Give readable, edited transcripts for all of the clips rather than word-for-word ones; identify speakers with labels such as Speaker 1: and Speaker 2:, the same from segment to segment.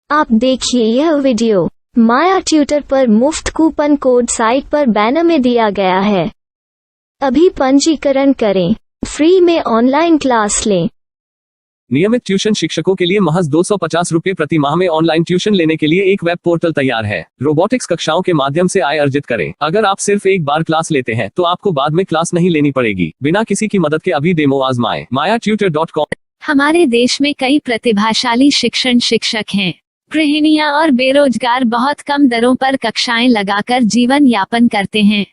Speaker 1: आप देखिए यह वीडियो माया ट्यूटर पर मुफ्त कूपन कोड साइट पर बैनर में दिया गया है। अभी पंजीकरण करें, फ्री में ऑनलाइन क्लास लें।
Speaker 2: नियमित ट्यूशन शिक्षकों के लिए महज 250 रुपये प्रति माह में ऑनलाइन ट्यूशन लेने के लिए एक वेब पोर्टल तैयार है। रोबोटिक्स कक्षाओं के माध्यम से आय अर्जित करें। अगर आप सिर्फ एक बार क्लास लेते हैं तो आपको बाद में क्लास नहीं लेनी पड़ेगी। बिना किसी की मदद के अभी डेमो आजमाएं। mayatutor.com।
Speaker 3: हमारे देश में कई प्रतिभाशाली शिक्षक हैं। गृहिणियां और बेरोजगार बहुत कम दरों पर कक्षाएं लगाकर जीवन यापन करते हैं,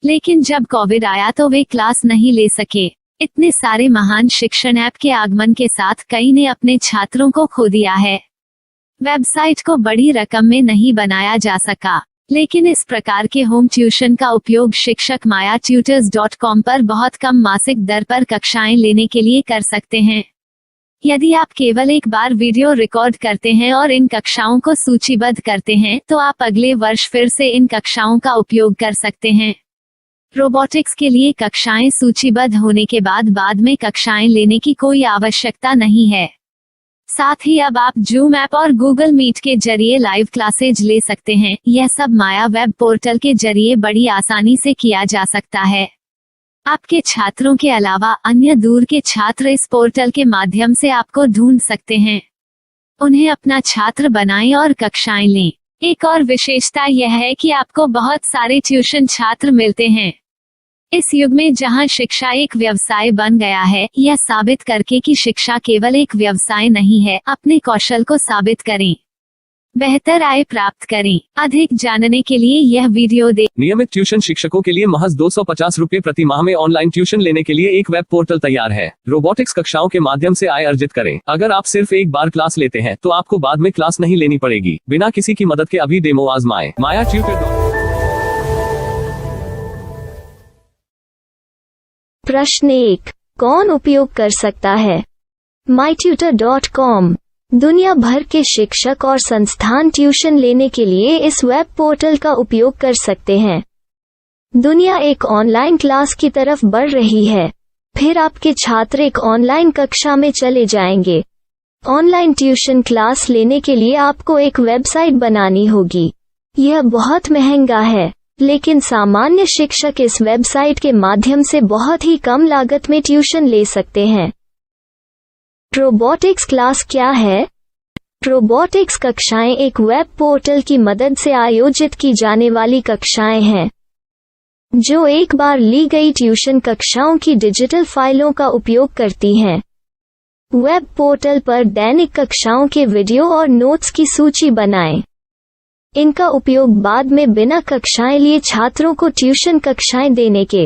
Speaker 3: लेकिन जब कोविड आया तो वे क्लास नहीं ले सके। इतने सारे महान शिक्षण ऐप के आगमन के साथ कई ने अपने छात्रों को खो दिया है। वेबसाइट को बड़ी रकम में नहीं बनाया जा सका, लेकिन इस प्रकार के होम ट्यूशन का उपयोग शिक्षक mayatutors.com पर बहुत कम मासिक दर पर कक्षाएं लेने के लिए कर सकते हैं। यदि आप केवल एक बार वीडियो रिकॉर्ड करते हैं और इन कक्षाओं को सूचीबद्ध करते हैं तो आप अगले वर्ष फिर से इन कक्षाओं का उपयोग कर सकते हैं। रोबोटिक्स के लिए कक्षाएं सूचीबद्ध होने के बाद में कक्षाएं लेने की कोई आवश्यकता नहीं है। साथ ही अब आप जूम ऐप और गूगल मीट के जरिए लाइव क्लासेज ले सकते हैं। यह सब माया वेब पोर्टल के जरिए बड़ी आसानी से किया जा सकता है। आपके छात्रों के अलावा अन्य दूर के छात्र इस पोर्टल के माध्यम से आपको ढूंढ सकते हैं। उन्हें अपना छात्र बनाएं और कक्षाएं लें। एक और विशेषता यह है कि आपको बहुत सारे ट्यूशन छात्र मिलते हैं। इस युग में जहां शिक्षा एक व्यवसाय बन गया है, यह साबित करके कि शिक्षा केवल एक व्यवसाय नहीं है, अपने कौशल को साबित करें, बेहतर आय प्राप्त करें। अधिक जानने के लिए यह वीडियो देखें।
Speaker 2: नियमित ट्यूशन शिक्षकों के लिए महज 250 रुपये प्रति माह में ऑनलाइन ट्यूशन लेने के लिए एक वेब पोर्टल तैयार है। रोबोटिक्स कक्षाओं के माध्यम से आय अर्जित करें। अगर आप सिर्फ एक बार क्लास लेते हैं तो आपको बाद में क्लास नहीं लेनी पड़ेगी। बिना किसी की मदद के अभी डेमो आजमाएं। mayatutor.com।
Speaker 1: प्रश्न 1, कौन उपयोग कर सकता है? mytutor.com। दुनिया भर के शिक्षक और संस्थान ट्यूशन लेने के लिए इस वेब पोर्टल का उपयोग कर सकते हैं। दुनिया एक ऑनलाइन क्लास की तरफ बढ़ रही है। फिर आपके छात्र एक ऑनलाइन कक्षा में चले जाएंगे। ऑनलाइन ट्यूशन क्लास लेने के लिए आपको एक वेबसाइट बनानी होगी। यह बहुत महंगा है, लेकिन सामान्य शिक्षक इस वेबसाइट के माध्यम से बहुत ही कम लागत में ट्यूशन ले सकते हैं। रोबोटिक्स क्लास क्या है? रोबोटिक्स कक्षाएं एक वेब पोर्टल की मदद से आयोजित की जाने वाली कक्षाएं हैं, जो एक बार ली गई ट्यूशन कक्षाओं की डिजिटल फाइलों का उपयोग करती हैं। वेब पोर्टल पर दैनिक कक्षाओं के वीडियो और नोट्स की सूची बनाएं। इनका उपयोग बाद में बिना कक्षाएं लिए छात्रों को ट्यूशन कक्षाएं देने के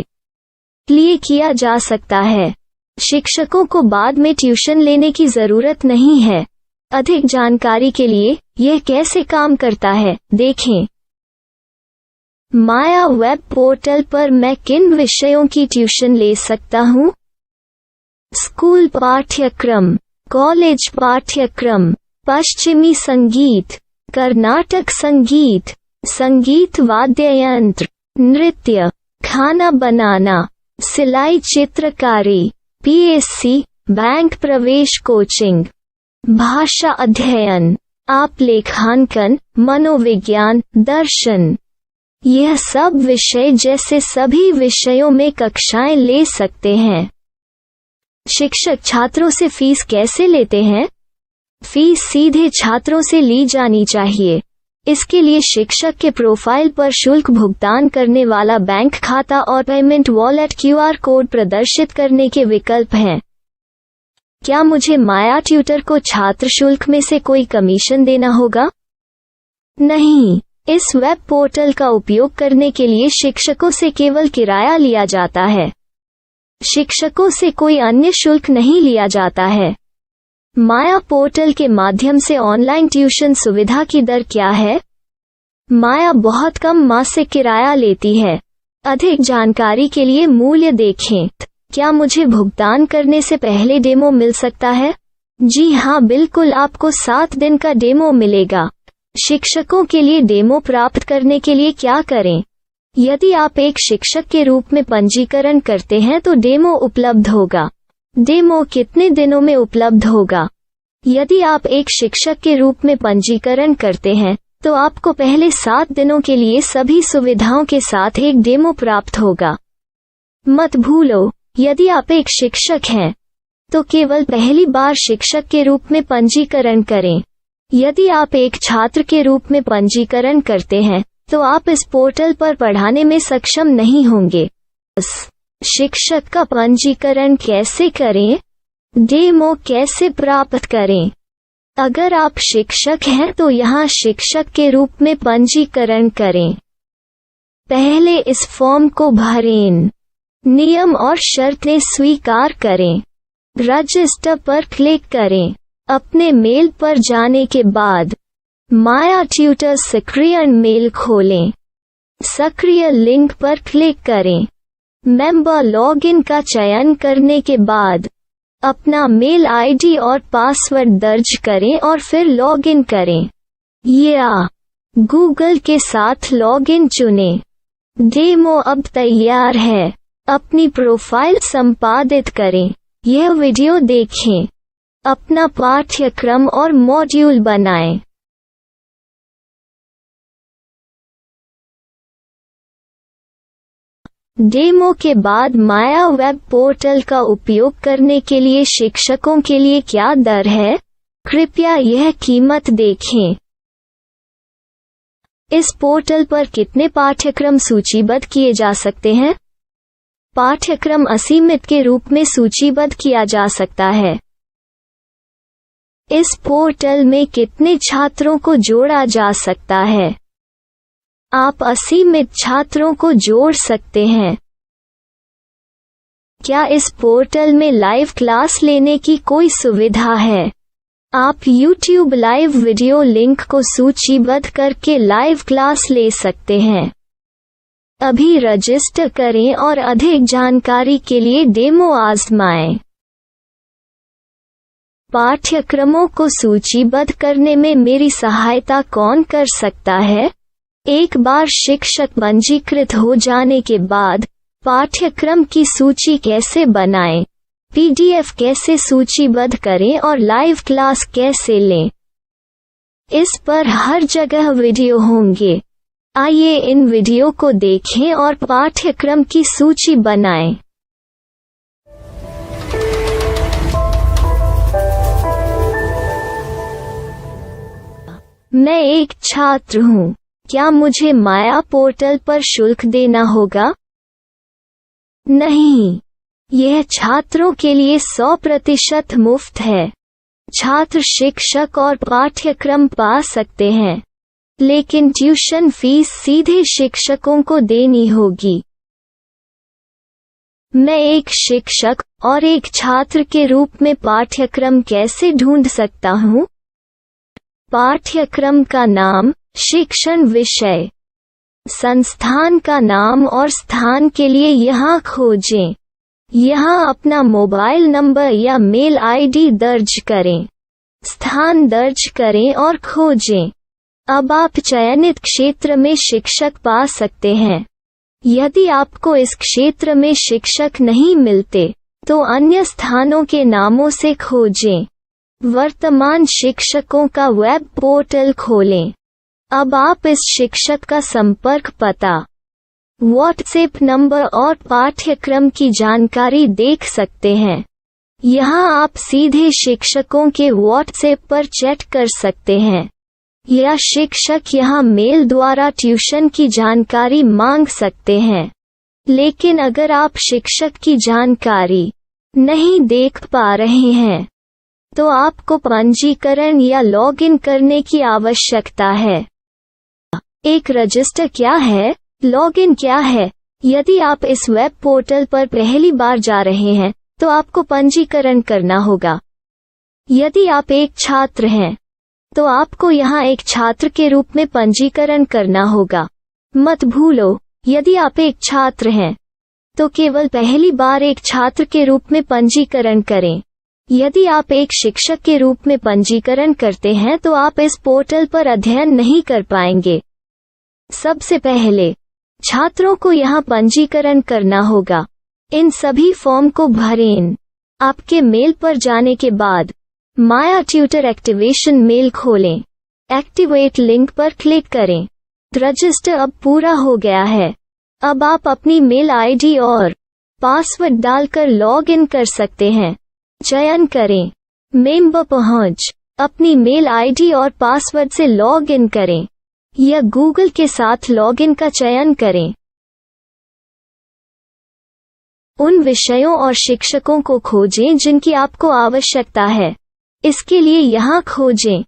Speaker 1: लिए किया जा सकता है। शिक्षकों को बाद में ट्यूशन लेने की जरूरत नहीं है। अधिक जानकारी के लिए यह कैसे काम करता है, देखें। माया वेब पोर्टल पर मैं किन विषयों की ट्यूशन ले सकता हूँ? स्कूल पाठ्यक्रम, कॉलेज पाठ्यक्रम, पश्चिमी संगीत, कर्नाटक संगीत, संगीत वाद्य यंत्र, नृत्य, खाना बनाना, सिलाई चित्रकारी, PSC, बैंक प्रवेश कोचिंग, भाषा अध्ययन, आप लेखांकन, मनोविज्ञान, दर्शन। यह सब विषय जैसे सभी विषयों में कक्षाएं ले सकते हैं। शिक्षक छात्रों से फीस कैसे लेते हैं? फीस सीधे छात्रों से ली जानी चाहिए। इसके लिए शिक्षक के प्रोफाइल पर शुल्क भुगतान करने वाला बैंक खाता और पेमेंट वॉलेट QR कोड प्रदर्शित करने के विकल्प हैं। क्या मुझे माया ट्यूटर को छात्र शुल्क में से कोई कमीशन देना होगा? नहीं, इस वेब पोर्टल का उपयोग करने के लिए शिक्षकों से केवल किराया लिया जाता है। शिक्षकों से कोई अन्य शुल्क नहीं लिया जाता है। माया पोर्टल के माध्यम से ऑनलाइन ट्यूशन सुविधा की दर क्या है? माया बहुत कम मासिक किराया लेती है। अधिक जानकारी के लिए मूल्य देखें। क्या मुझे भुगतान करने से पहले डेमो मिल सकता है? जी हाँ, बिल्कुल, आपको 7 दिन का डेमो मिलेगा। शिक्षकों के लिए डेमो प्राप्त करने के लिए क्या करें? यदि आप एक शिक्षक के रूप में पंजीकरण करते हैं तो डेमो उपलब्ध होगा। डेमो कितने दिनों में उपलब्ध होगा? यदि आप एक शिक्षक के रूप में पंजीकरण करते हैं तो आपको पहले 7 दिनों के लिए सभी सुविधाओं के साथ एक डेमो प्राप्त होगा। मत भूलो, यदि आप एक शिक्षक हैं तो केवल पहली बार शिक्षक के रूप में पंजीकरण करें। यदि आप एक छात्र के रूप में पंजीकरण करते हैं तो आप इस पोर्टल पर पढ़ाने में सक्षम नहीं होंगे। शिक्षक का पंजीकरण कैसे करें? डेमो कैसे प्राप्त करें? अगर आप शिक्षक हैं तो यहाँ शिक्षक के रूप में पंजीकरण करें। पहले इस फॉर्म को भरें। नियम और शर्तें स्वीकार करें। रजिस्टर पर क्लिक करें। अपने मेल पर जाने के बाद माया ट्यूटर सक्रिय मेल खोलें। सक्रिय लिंक पर क्लिक करें। मेंबर लॉगिन का चयन करने के बाद अपना मेल आईडी और पासवर्ड दर्ज करें और फिर लॉगिन करें या गूगल के साथ लॉगिन चुनें। डेमो अब तैयार है। अपनी प्रोफाइल संपादित करें। यह वीडियो देखें। अपना पाठ्यक्रम और मॉड्यूल बनाएं। डेमो के बाद माया वेब पोर्टल का उपयोग करने के लिए शिक्षकों के लिए क्या दर है? कृपया यह कीमत देखें। इस पोर्टल पर कितने पाठ्यक्रम सूचीबद्ध किए जा सकते हैं? पाठ्यक्रम असीमित के रूप में सूचीबद्ध किया जा सकता है। इस पोर्टल में कितने छात्रों को जोड़ा जा सकता है? आप असीमित छात्रों को जोड़ सकते हैं। क्या इस पोर्टल में लाइव क्लास लेने की कोई सुविधा है? आप YouTube लाइव वीडियो लिंक को सूचीबद्ध करके लाइव क्लास ले सकते हैं। अभी रजिस्टर करें और अधिक जानकारी के लिए डेमो आजमाएं। पाठ्यक्रमों को सूचीबद्ध करने में मेरी सहायता कौन कर सकता है? एक बार शिक्षक पंजीकृत हो जाने के बाद पाठ्यक्रम की सूची कैसे बनाएं, PDF कैसे सूचीबद्ध करें और लाइव क्लास कैसे लें, इस पर हर जगह वीडियो होंगे। आइए इन वीडियो को देखें और पाठ्यक्रम की सूची बनाएं। मैं एक छात्र हूँ। क्या मुझे माया पोर्टल पर शुल्क देना होगा? नहीं, यह छात्रों के लिए 100% मुफ्त है। छात्र शिक्षक और पाठ्यक्रम पा सकते हैं, लेकिन ट्यूशन फीस सीधे शिक्षकों को देनी होगी। मैं एक शिक्षक और एक छात्र के रूप में पाठ्यक्रम कैसे ढूंढ सकता हूँ? पाठ्यक्रम का नाम, शिक्षण विषय, संस्थान का नाम और स्थान के लिए यहाँ खोजें। यहाँ अपना मोबाइल नंबर या मेल आईडी दर्ज करें। स्थान दर्ज करें और खोजें। अब आप चयनित क्षेत्र में शिक्षक पा सकते हैं। यदि आपको इस क्षेत्र में शिक्षक नहीं मिलते तो अन्य स्थानों के नामों से खोजें। वर्तमान शिक्षकों का वेब पोर्टल खोलें। अब आप इस शिक्षक का संपर्क पता, व्हाट्सएप नंबर और पाठ्यक्रम की जानकारी देख सकते हैं। यहाँ आप सीधे शिक्षकों के व्हाट्सएप पर चैट कर सकते हैं या शिक्षक यहाँ मेल द्वारा ट्यूशन की जानकारी मांग सकते हैं। लेकिन अगर आप शिक्षक की जानकारी नहीं देख पा रहे हैं तो आपको पंजीकरण या लॉगिन करने की आवश्यकता है। एक रजिस्टर क्या है? लॉगिन क्या है? यदि आप इस वेब पोर्टल पर पहली बार जा रहे हैं तो आपको पंजीकरण करना होगा। यदि आप एक छात्र हैं तो आपको यहाँ एक छात्र के रूप में पंजीकरण करना होगा। मत भूलो, यदि आप एक छात्र हैं तो केवल पहली बार एक छात्र के रूप में पंजीकरण करें। यदि आप एक शिक्षक के रूप में पंजीकरण करते हैं तो आप इस पोर्टल पर अध्ययन नहीं कर पाएंगे। सबसे पहले छात्रों को यहाँ पंजीकरण करना होगा। इन सभी फॉर्म को भरें। आपके मेल पर जाने के बाद माया ट्यूटर एक्टिवेशन मेल खोलें। एक्टिवेट लिंक पर क्लिक करें। रजिस्टर अब पूरा हो गया है। अब आप अपनी मेल आईडी और पासवर्ड डालकर लॉग इन कर सकते हैं। चयन करें मेंबर पहुंच। अपनी मेल आईडी और पासवर्ड से लॉग इन करें या गूगल के साथ लॉग इन का चयन करें। उन विषयों और शिक्षकों को खोजें जिनकी आपको आवश्यकता है। इसके लिए यहाँ खोजें